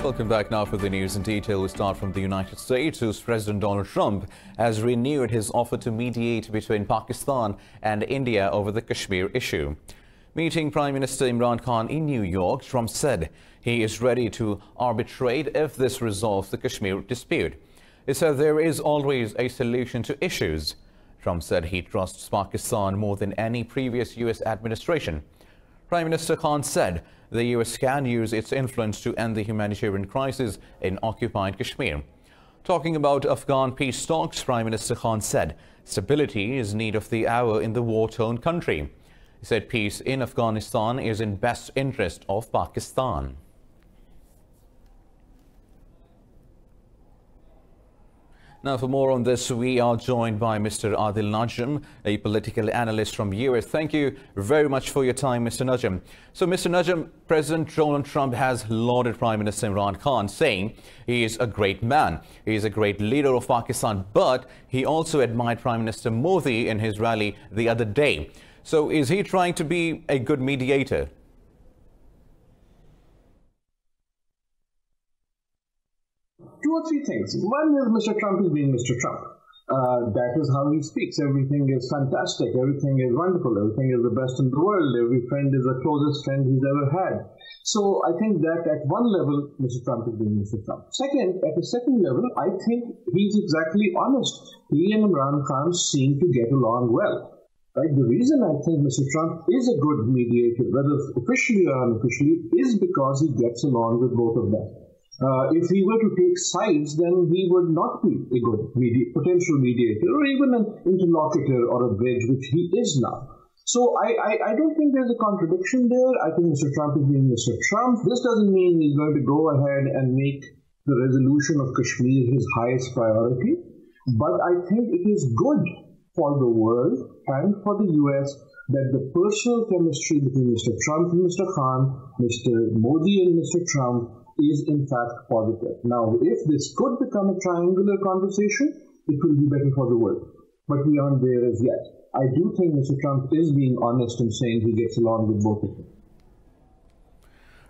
Welcome back now for the news in detail. We start from the United States, whose President Donald Trump has renewed his offer to mediate between Pakistan and India over the Kashmir issue. Meeting Prime Minister Imran Khan in New York, Trump said he is ready to arbitrate if this resolves the Kashmir dispute. He said there is always a solution to issues. Trump said he trusts Pakistan more than any previous U.S. administration. Prime Minister Khan said the U.S. can use its influence to end the humanitarian crisis in occupied Kashmir. Talking about Afghan peace talks, Prime Minister Khan said stability is need of the hour in the war-torn country. He said peace in Afghanistan is in best interest of Pakistan. Now, for more on this, we are joined by Mr. Adil Najm, a political analyst from US. Thank you very much for your time, Mr. Najm. So, Mr. Najm, President Donald Trump has lauded Prime Minister Imran Khan, saying he is a great man. He is a great leader of Pakistan, but he also admired Prime Minister Modi in his rally the other day. So, is he trying to be a good mediator? Two or three things. One is Mr. Trump is being Mr. Trump. That is how he speaks. Everything is fantastic. Everything is wonderful. Everything is the best in the world. Every friend is the closest friend he's ever had. So I think that at one level, Mr. Trump is being Mr. Trump. Second, at the second level, I think he's exactly honest. He and Imran Khan seem to get along well. Right? The reason I think Mr. Trump is a good mediator, whether officially or unofficially, is because he gets along with both of them. If he were to take sides, then he would not be a good potential mediator or even an interlocutor or a bridge, which he is now. So I don't think there's a contradiction there. I think Mr. Trump is being Mr. Trump. This doesn't mean he's going to go ahead and make the resolution of Kashmir his highest priority. But I think it is good for the world and for the US that the personal chemistry between Mr. Trump and Mr. Khan, Mr. Modi and Mr. Trump, is in fact positive. Now, if this could become a triangular conversation, it will be better for the world. But we aren't there as yet. I do think Mr. Trump is being honest in saying he gets along with both of them.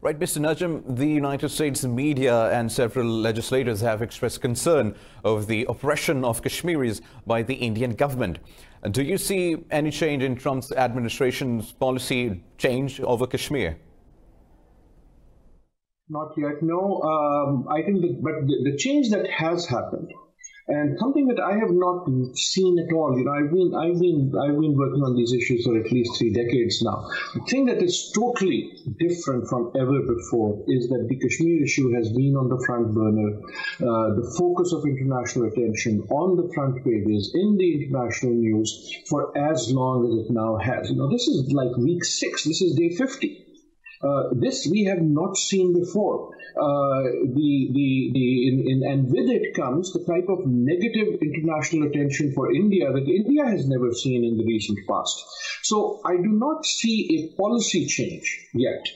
Right, Mr. Najm, the United States media and several legislators have expressed concern over the oppression of Kashmiris by the Indian government. Do you see any change in Trump's administration's policy change over Kashmir? Not yet, no. I think but the change that has happened, and something that I have not seen at all. I've been working on these issues for at least 3 decades now. The thing that is totally different from ever before is that the Kashmir issue has been on the front burner, the focus of international attention on the front pages in the international news for as long as it now has. This is like week 6. This is day 50. This we have not seen before. And with it comes the type of negative international attention for India that India has never seen in the recent past. So I do not see a policy change yet.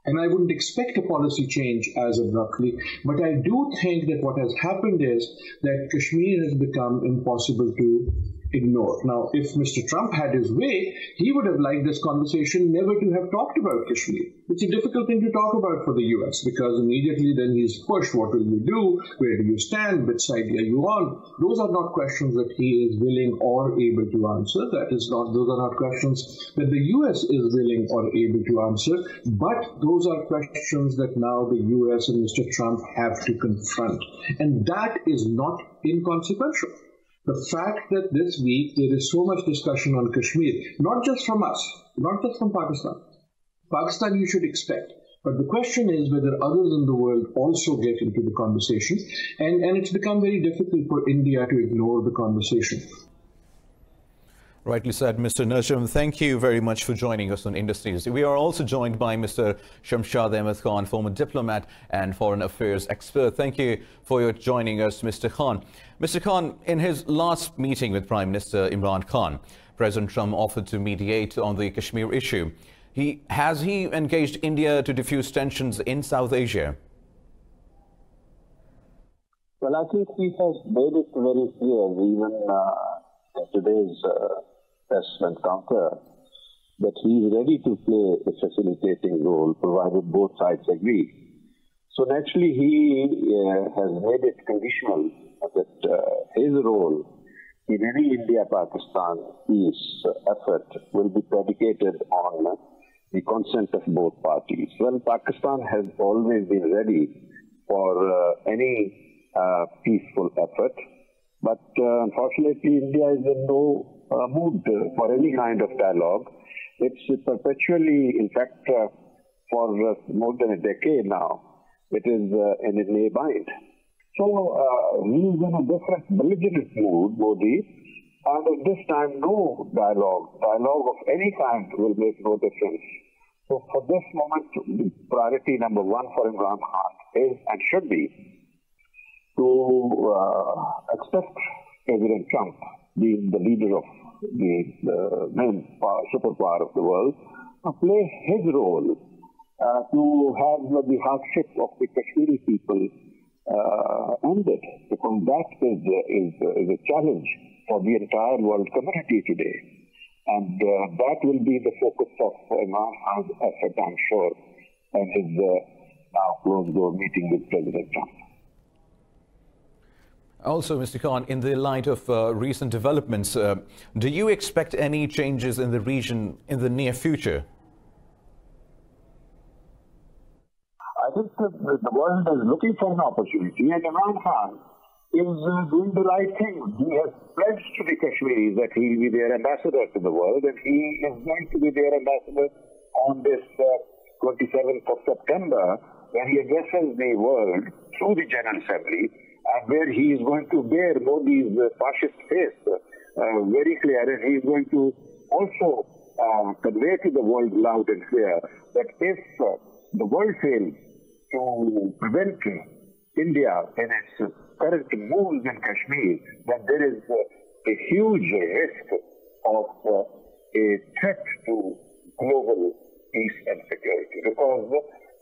And I wouldn't expect a policy change as abruptly, but I do think that what has happened is that Kashmir has become impossible to ignore. Now, if Mr. Trump had his way, he would have liked this conversation never to have talked about Kashmir. It's a difficult thing to talk about for the US because immediately then he's pushed, what will you do? Where do you stand? Which side are you on? Those are not questions that he is willing or able to answer. Those are not questions that the US is willing or able to answer, but those are questions that now the US and Mr. Trump have to confront. And that is not inconsequential. The fact that this week there is so much discussion on Kashmir, not just from us, not just from Pakistan. Pakistan you should expect. But the question is whether others in the world also get into the conversation. And it's become very difficult for India to ignore the conversation. Rightly said, Mr. Najm. Thank you very much for joining us on Indus News. We are also joined by Mr. Shamshad Ahmed Khan, former diplomat and foreign affairs expert. Thank you for your joining us, Mr. Khan. Mr. Khan, in his last meeting with Prime Minister Imran Khan, President Trump offered to mediate on the Kashmir issue. Has he engaged India to diffuse tensions in South Asia? Well, I think he has made it very clear, even in today's press encounter, that he is ready to play a facilitating role, provided both sides agree. So naturally, he has made it conditional that his role in any India-Pakistan peace effort will be predicated on the consent of both parties. Well, Pakistan has always been ready for any peaceful effort, but unfortunately, India is in no mood for any kind of dialogue. It's perpetually, in fact, for more than a decade now, it is in a bind. So he is in a different belligerent mood, Modi, and at this time no dialogue of any kind will make no difference. So for this moment, priority number one for Imran Khan is and should be to accept President Trump being the leader of the main superpower of the world, to play his role, to have the hardship of the Kashmiri people ended, because that is a challenge for the entire world community today. And that will be the focus of Imran Khan's effort, I'm sure, and his now closed-door meeting with President Trump. Also, Mr. Khan, in the light of recent developments, do you expect any changes in the region in the near future? I think the world is looking for an opportunity, and Imran Khan is doing the right thing. He has pledged to the Kashmiris that he will be their ambassador to the world, and he is going to be their ambassador on this 27th of September, when he addresses the world through the General Assembly, and where he is going to bear Modi's fascist face very clear, and he is going to also convey to the world loud and clear that if the world fails to prevent India in its current moves in Kashmir, then there is a huge risk of a threat to global peace and security. Because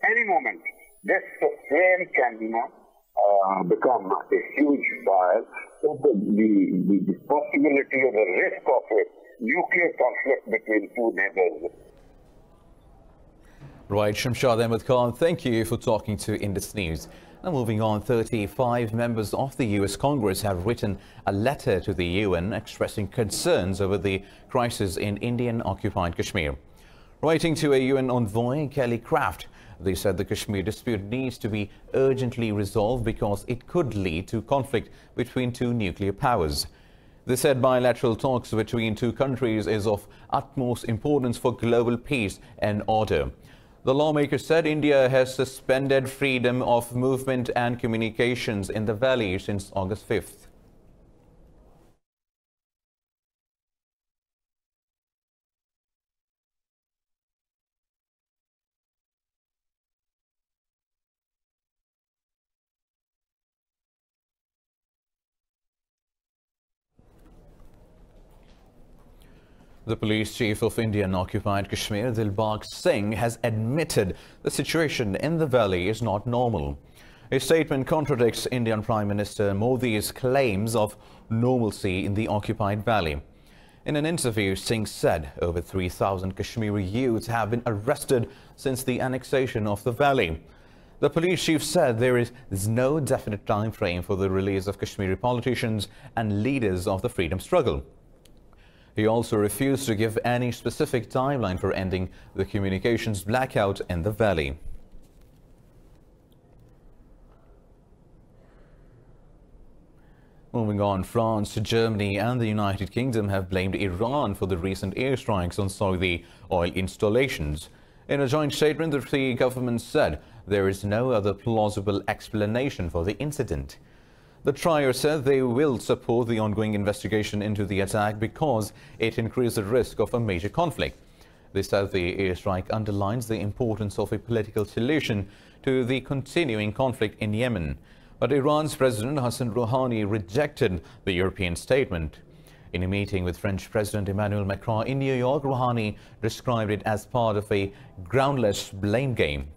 any moment, this flame can become a huge fire. So the possibility or the risk of a nuclear conflict between two neighbors. Right, Shamshad Ahmed Khan, thank you for talking to Indus News. Now moving on, 35 members of the US Congress have written a letter to the UN expressing concerns over the crisis in Indian-occupied Kashmir. Writing to a UN envoy, Kelly Craft, they said the Kashmir dispute needs to be urgently resolved because it could lead to conflict between two nuclear powers. They said bilateral talks between two countries is of utmost importance for global peace and order. The lawmakers said India has suspended freedom of movement and communications in the valley since August 5th. The police chief of Indian-occupied Kashmir, Dilbagh Singh, has admitted the situation in the valley is not normal. His statement contradicts Indian Prime Minister Modi's claims of normalcy in the occupied valley. In an interview, Singh said over 3,000 Kashmiri youths have been arrested since the annexation of the valley. The police chief said there is no definite time frame for the release of Kashmiri politicians and leaders of the freedom struggle. He also refused to give any specific timeline for ending the communications blackout in the valley. Moving on, France, Germany and the United Kingdom have blamed Iran for the recent airstrikes on Saudi oil installations. In a joint statement, the three governments said there is no other plausible explanation for the incident. The trio said they will support the ongoing investigation into the attack because it increased the risk of a major conflict. They said the airstrike underlines the importance of a political solution to the continuing conflict in Yemen. But Iran's President Hassan Rouhani rejected the European statement. In a meeting with French President Emmanuel Macron in New York, Rouhani described it as part of a groundless blame game.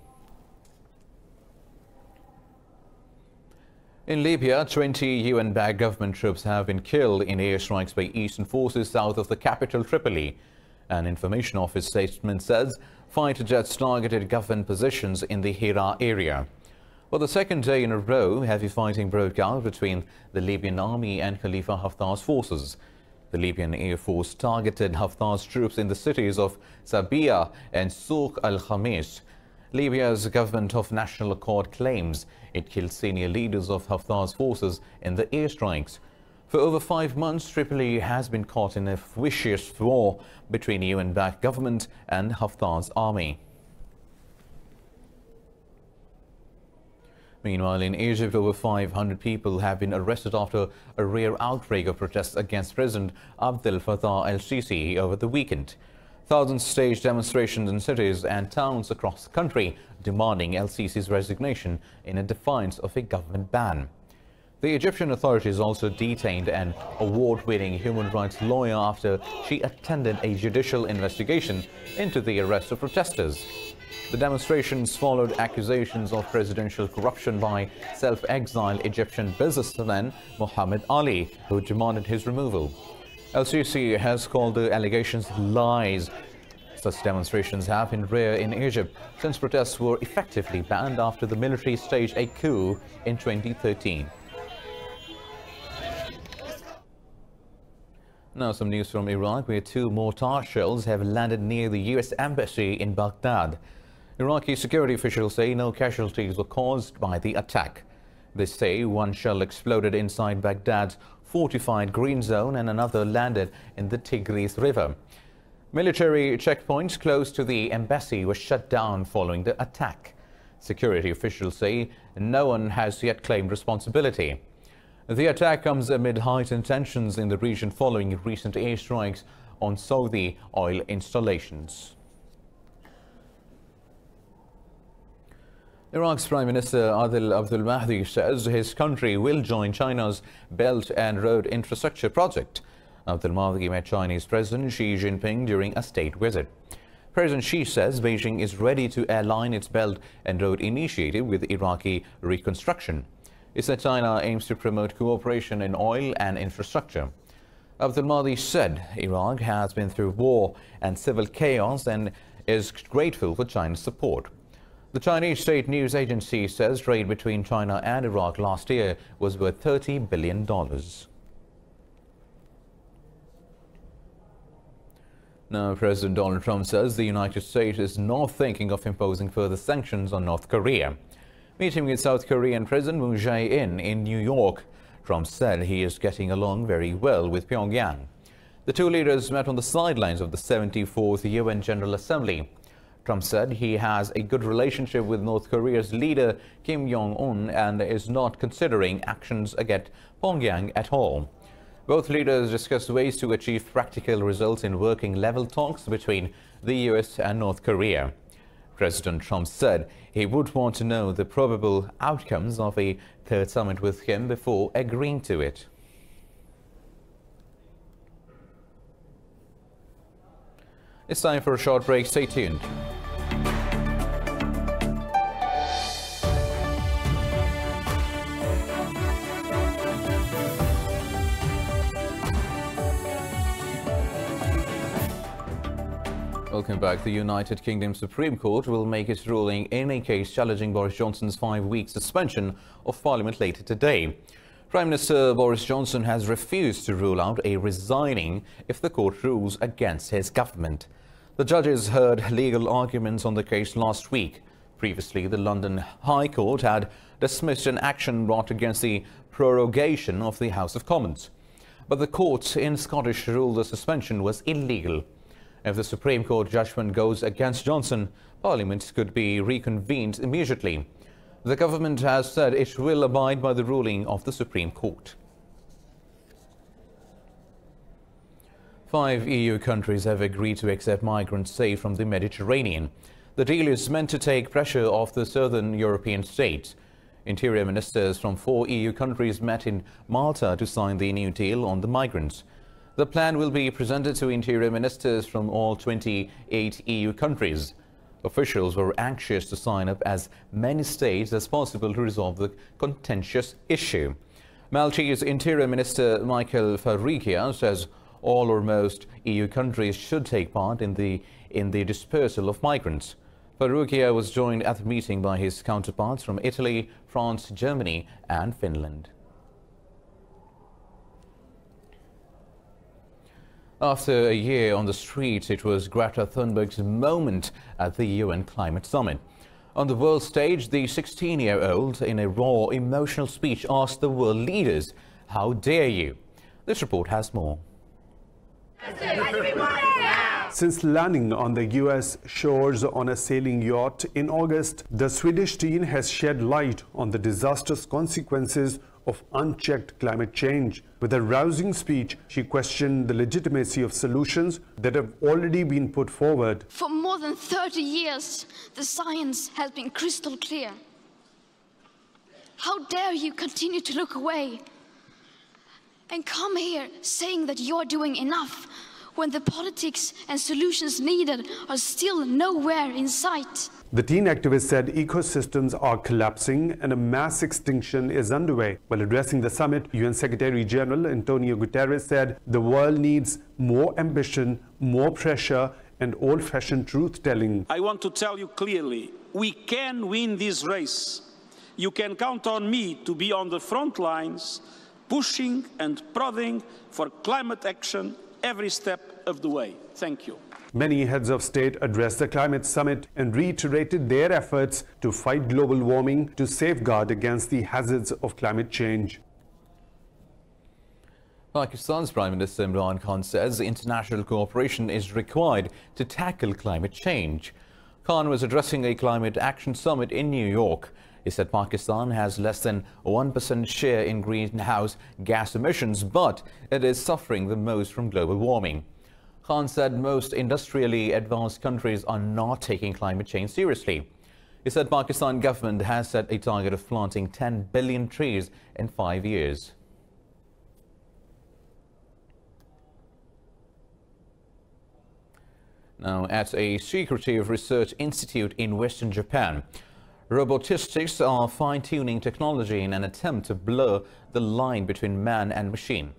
In Libya, 20 UN-backed government troops have been killed in airstrikes by eastern forces south of the capital, Tripoli. An information office statement says fighter jets targeted government positions in the Hira area. For the second day in a row, heavy fighting broke out between the Libyan army and Khalifa Haftar's forces. The Libyan Air Force targeted Haftar's troops in the cities of Sabia and Souq al-Khamis. Libya's government of national accord claims it killed senior leaders of Haftar's forces in the airstrikes. For over 5 months, Tripoli has been caught in a vicious war between UN-backed government and Haftar's army. Meanwhile, in Egypt, over 500 people have been arrested after a rare outbreak of protests against President Abdel Fattah el-Sisi over the weekend. Thousands staged demonstrations in cities and towns across the country demanding el-Sisi's resignation in a defiance of a government ban. The Egyptian authorities also detained an award-winning human rights lawyer after she attended a judicial investigation into the arrest of protesters. The demonstrations followed accusations of presidential corruption by self-exiled Egyptian businessman Mohammed Ali, who demanded his removal. El-Sisi has called the allegations lies. Such demonstrations have been rare in Egypt since protests were effectively banned after the military staged a coup in 2013. Now some news from Iraq, where 2 mortar shells have landed near the US embassy in Baghdad. Iraqi security officials say no casualties were caused by the attack. They say one shell exploded inside Baghdad's fortified green zone and another landed in the Tigris River. Military checkpoints close to the embassy were shut down following the attack. Security officials say no one has yet claimed responsibility. The attack comes amid heightened tensions in the region following recent airstrikes on Saudi oil installations. Iraq's Prime Minister Adil Abdul Mahdi says his country will join China's Belt and Road Infrastructure project. Abdul Mahdi met Chinese President Xi Jinping during a state visit. President Xi says Beijing is ready to align its Belt and Road initiative with Iraqi reconstruction. He said China aims to promote cooperation in oil and infrastructure. Abdul Mahdi said Iraq has been through war and civil chaos and is grateful for China's support. The Chinese state news agency says trade between China and Iraq last year was worth $30 billion. Now, President Donald Trump says the United States is not thinking of imposing further sanctions on North Korea. Meeting with South Korean President Moon Jae-in in New York, Trump said he is getting along very well with Pyongyang. The 2 leaders met on the sidelines of the 74th UN General Assembly. Trump said he has a good relationship with North Korea's leader Kim Jong-un and is not considering actions against Pyongyang at all. Both leaders discussed ways to achieve practical results in working level talks between the US and North Korea. President Trump said he would want to know the probable outcomes of a 3rd summit with Kim before agreeing to it. It's time for a short break. Stay tuned. Welcome back. The United Kingdom Supreme Court will make its ruling in a case challenging Boris Johnson's 5-week suspension of Parliament later today. Prime Minister Boris Johnson has refused to rule out a resigning if the court rules against his government. The judges heard legal arguments on the case last week. Previously, the London High Court had dismissed an action brought against the prorogation of the House of Commons. But the court in Scottish ruled the suspension was illegal. If the Supreme Court judgment goes against Johnson, Parliament could be reconvened immediately. The government has said it will abide by the ruling of the Supreme Court. 5 EU countries have agreed to accept migrants safe from the Mediterranean. The deal is meant to take pressure off the southern European states. Interior ministers from 4 EU countries met in Malta to sign the new deal on the migrants. The plan will be presented to interior ministers from all 28 EU countries. Officials were anxious to sign up as many states as possible to resolve the contentious issue. Maltese Interior Minister Michael Farrugia says all or most EU countries should take part in the dispersal of migrants. Perugia was joined at the meeting by his counterparts from Italy, France, Germany and Finland. After a year on the streets, it was Greta Thunberg's moment at the UN Climate Summit. On the world stage, the 16-year-old, in a raw, emotional speech, asked the world leaders, "How dare you?" This report has more. Since landing on the US shores on a sailing yacht in August, the Swedish teen has shed light on the disastrous consequences of unchecked climate change. With a rousing speech, she questioned the legitimacy of solutions that have already been put forward. For more than 30 years, the science has been crystal clear. How dare you continue to look away and come here saying that you're doing enough when the politics and solutions needed are still nowhere in sight. The teen activist said ecosystems are collapsing and a mass extinction is underway. While addressing the summit, UN Secretary General Antonio Guterres said the world needs more ambition, more pressure, and old-fashioned truth-telling. I want to tell you clearly, we can win this race. You can count on me to be on the front lines, pushing and prodding for climate action every step of the way. Thank you. Many heads of state addressed the climate summit and reiterated their efforts to fight global warming to safeguard against the hazards of climate change. Pakistan's Prime Minister Imran Khan says international cooperation is required to tackle climate change. Khan was addressing a climate action summit in New York. He said Pakistan has less than 1% share in greenhouse gas emissions, but it is suffering the most from global warming. Khan said most industrially advanced countries are not taking climate change seriously. He said Pakistan government has set a target of planting 10 billion trees in 5 years. Now, at a secretive research institute in Western Japan, Robotics are fine-tuning technology in an attempt to blur the line between man and machine.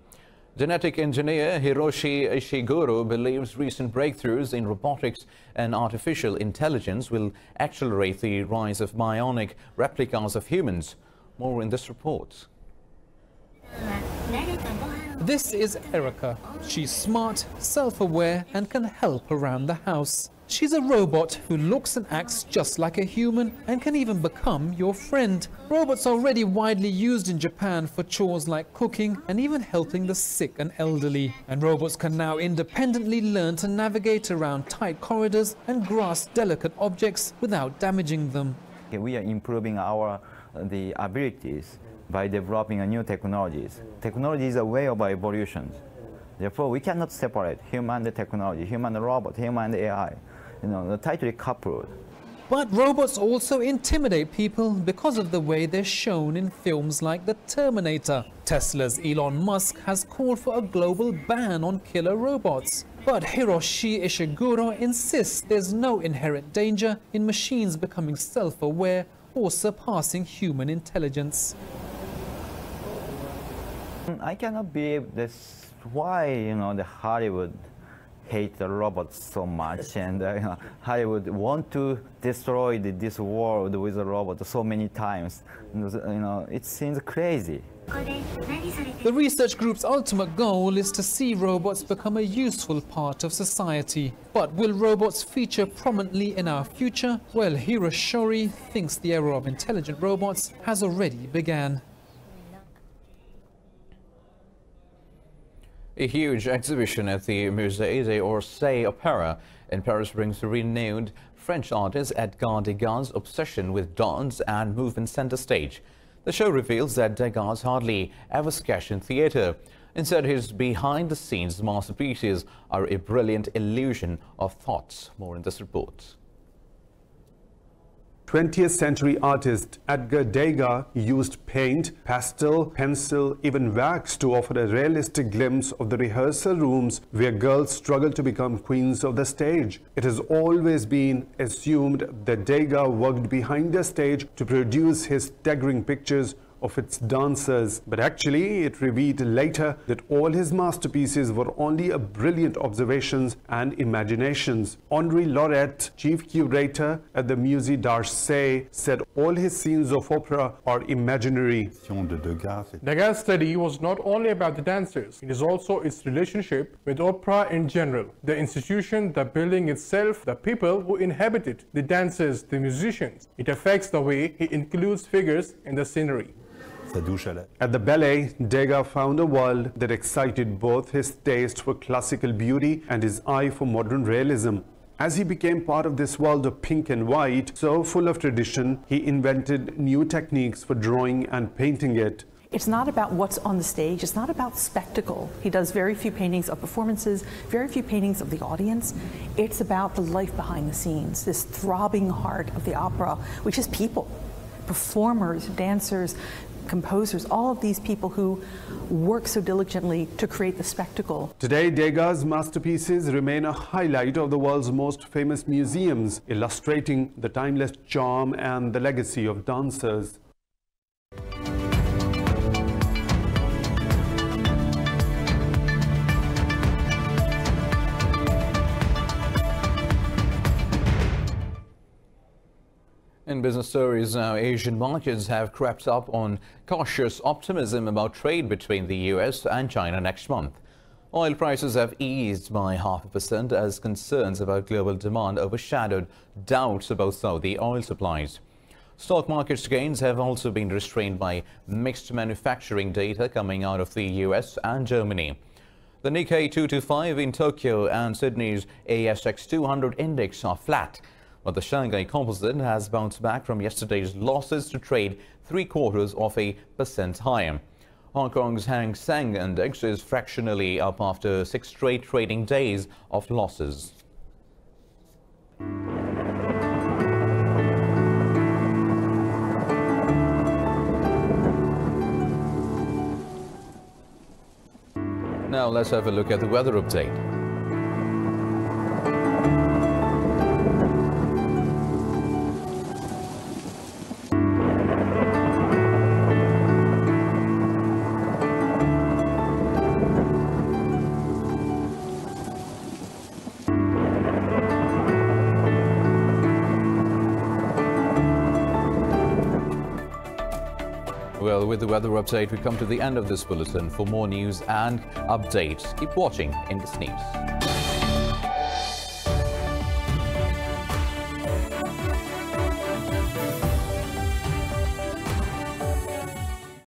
Genetic engineer Hiroshi Ishiguro believes recent breakthroughs in robotics and artificial intelligence will accelerate the rise of bionic replicas of humans. More in this report. This is Erica. She's smart, self-aware and can help around the house. She's a robot who looks and acts just like a human and can even become your friend. Robots are already widely used in Japan for chores like cooking and even helping the sick and elderly. And robots can now independently learn to navigate around tight corridors and grasp delicate objects without damaging them. We are improving the abilities by developing new technologies. Technology is a way of evolution. Therefore, we cannot separate human and technology, human and robot, human and AI. They're tightly coupled. But robots also intimidate people because of the way they're shown in films like The Terminator. Tesla's Elon Musk has called for a global ban on killer robots. But Hiroshi Ishiguro insists there's no inherent danger in machines becoming self-aware or surpassing human intelligence. I cannot believe this. Why, the Hollywood hate the robots so much, and Hollywood want to destroy this world with a robot so many times. It seems crazy. The research group's ultimate goal is to see robots become a useful part of society. But will robots feature prominently in our future? Well, Hiroshi thinks the era of intelligent robots has already begun. A huge exhibition at the Musée d'Orsay Opera in Paris brings the renowned French artist Degas' obsession with dance and movement center stage. The show reveals that Degas hardly ever sketched in theatre. Instead, his behind-the-scenes masterpieces are a brilliant illusion of thoughts. More in this report. 20th century artist Degas used paint, pastel, pencil, even wax to offer a realistic glimpse of the rehearsal rooms where girls struggle to become queens of the stage. It has always been assumed that Degas worked behind the stage to produce his staggering pictures of its dancers. But actually, it revealed later that all his masterpieces were only a brilliant observations and imaginations. Henri Lauret, chief curator at the Musée d'Orsay, said all his scenes of opera are imaginary. Degas' study was not only about the dancers, it is also its relationship with opera in general. The institution, the building itself, the people who inhabit it, the dancers, the musicians. It affects the way he includes figures in the scenery. At the ballet, Degas found a world that excited both his taste for classical beauty and his eye for modern realism. As he became part of this world of pink and white, so full of tradition, he invented new techniques for drawing and painting it. It's not about what's on the stage, it's not about spectacle. He does very few paintings of performances, very few paintings of the audience. It's about the life behind the scenes, this throbbing heart of the opera, which is people, performers, dancers, composers, all of these people who work so diligently to create the spectacle. Today, Degas' masterpieces remain a highlight of the world's most famous museums, illustrating the timeless charm and the legacy of dancers. In business stories now, Asian markets have crept up on cautious optimism about trade between the US and China next month. Oil prices have eased by 0.5% as concerns about global demand overshadowed doubts about Saudi oil supplies. Stock markets gains have also been restrained by mixed manufacturing data coming out of the US and Germany. The Nikkei 225 in Tokyo and Sydney's ASX 200 index are flat, but the Shanghai Composite has bounced back from yesterday's losses to trade 0.75% higher. Hong Kong's Hang Seng Index is fractionally up after 6 straight trading days of losses. Now let's have a look at the weather update. Well, with the weather update, we come to the end of this bulletin. For more news and updates, keep watching Indus News.